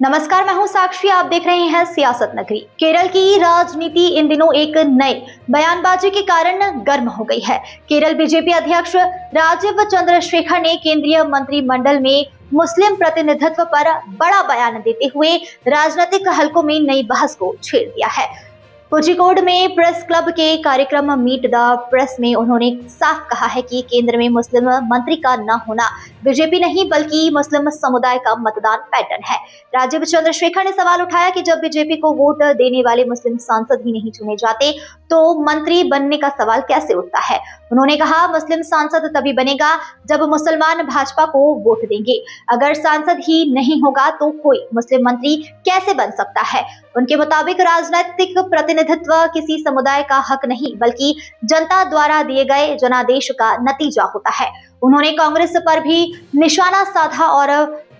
नमस्कार, मैं हूं साक्षी। आप देख रहे हैं सियासत नगरी। केरल की राजनीति इन दिनों एक नए बयानबाजी के कारण गर्म हो गई है। केरल बीजेपी अध्यक्ष राजीव चंद्रशेखर ने केंद्रीय मंत्रिमंडल में मुस्लिम प्रतिनिधित्व पर बड़ा बयान देते हुए राजनीतिक हलकों में नई बहस को छेड़ दिया है। कोझिकोड में प्रेस क्लब के कार्यक्रम मीट द प्रेस में उन्होंने साफ कहा है कि केंद्र में मुस्लिम मंत्री का न होना बीजेपी नहीं बल्कि मुस्लिम समुदाय का मतदान पैटर्न है। राजीव चंद्रशेखर ने सवाल उठाया कि जब बीजेपी को वोट देने वाले मुस्लिम सांसद ही नहीं चुने जाते तो मंत्री बनने का सवाल कैसे उठता है। उन्होंने कहा, मुस्लिम सांसद तभी बनेगा जब मुसलमान भाजपा को वोट देंगे। अगर सांसद ही नहीं होगा तो कोई मुस्लिम मंत्री कैसे बन सकता है। उनके मुताबिक राजनीतिक प्रतिनिधित्व किसी समुदाय का हक नहीं बल्कि जनता द्वारा दिए गए जनादेश का नतीजा होता है। उन्होंने कांग्रेस पर भी निशाना साधा और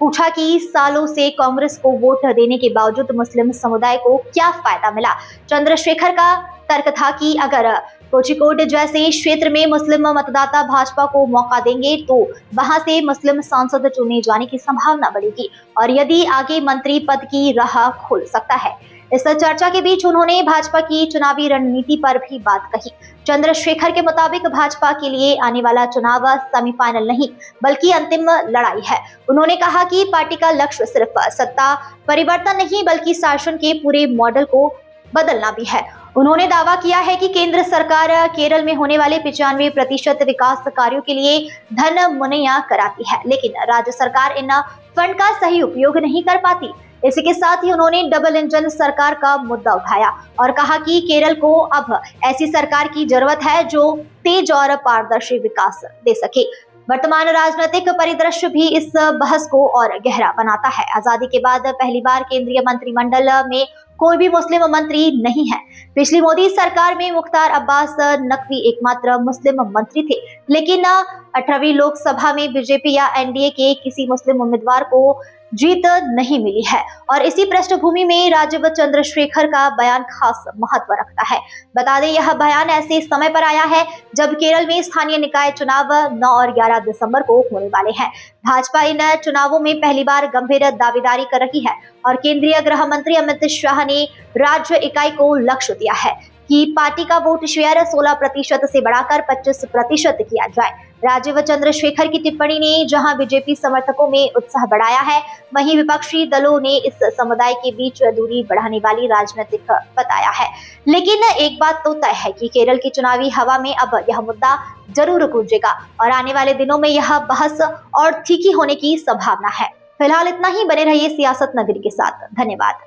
पूछा कि सालों से कांग्रेस को वोट देने के बावजूद मुस्लिम समुदाय को क्या फायदा मिला। चंद्रशेखर का तर्क था कि अगर कोझिकोड जैसे क्षेत्र में मुस्लिम मतदाता भाजपा को मौका देंगे तो वहां से मुस्लिम सांसद चुने जाने की संभावना बढ़ेगी और यदि आगे मंत्री पद की राह खुल सकता है। इस चर्चा के बीच उन्होंने भाजपा की चुनावी रणनीति पर भी बात कही। चंद्रशेखर के मुताबिक भाजपा के लिए आने वाला चुनाव सेमीफाइनल नहीं बल्कि अंतिम लड़ाई है। उन्होंने कहा कि पार्टी का लक्ष्य सिर्फ सत्ता परिवर्तन नहीं बल्कि शासन के पूरे मॉडल को बदलना भी है। उन्होंने दावा किया है कि केंद्र सरकार केरल में होने वाले 95% विकास कार्यों के लिए धन मुहैया कराती है, लेकिन राज्य सरकार इन फंड का सही उपयोग नहीं कर पाती। इसी के साथ ही उन्होंने डबल इंजन सरकार का मुद्दा उठाया और कहा कि केरल को अब ऐसी सरकार की जरूरत है जो तेज और पारदर्शी विकास दे सके। वर्तमान राजनीतिक परिदृश्य भी इस बहस को और गहरा बनाता है। आजादी के बाद पहली बार केंद्रीय मंत्रिमंडल में कोई भी मुस्लिम मंत्री नहीं है। पिछली मोदी सरकार में मुख्तार अब्बास नकवी एकमात्र मुस्लिम मंत्री थे, लेकिन 18वीं लोकसभा में बीजेपी या एनडीए के किसी मुस्लिम उम्मीदवार को जीत नहीं मिली है और इसी पृष्ठभूमि में राजीव चंद्रशेखर का बयान खास महत्व रखता है। बता दें, यह बयान ऐसे समय पर आया है जब केरल में स्थानीय निकाय चुनाव 9 और 11 दिसंबर को होने वाले हैं। भाजपा इन चुनावों में पहली बार गंभीर दावेदारी कर रही है और केंद्रीय गृह मंत्री अमित शाह ने राज्य इकाई को लक्ष्य दिया है कि पार्टी का वोट शेयर 16% से बढ़ाकर 25% किया जाए। राजीव चंद्रशेखर की टिप्पणी ने जहां बीजेपी समर्थकों में उत्साह बढ़ाया है, वहीं विपक्षी दलों ने इस समुदाय के बीच दूरी बढ़ाने वाली राजनीतिक बताया है। लेकिन एक बात तो तय है कि केरल की चुनावी हवा में अब यह मुद्दा जरूर गूंजेगा और आने वाले दिनों में यह बहस और तीखी होने की संभावना है। फिलहाल इतना ही। बने रहिए सियासत नगरी के साथ। धन्यवाद।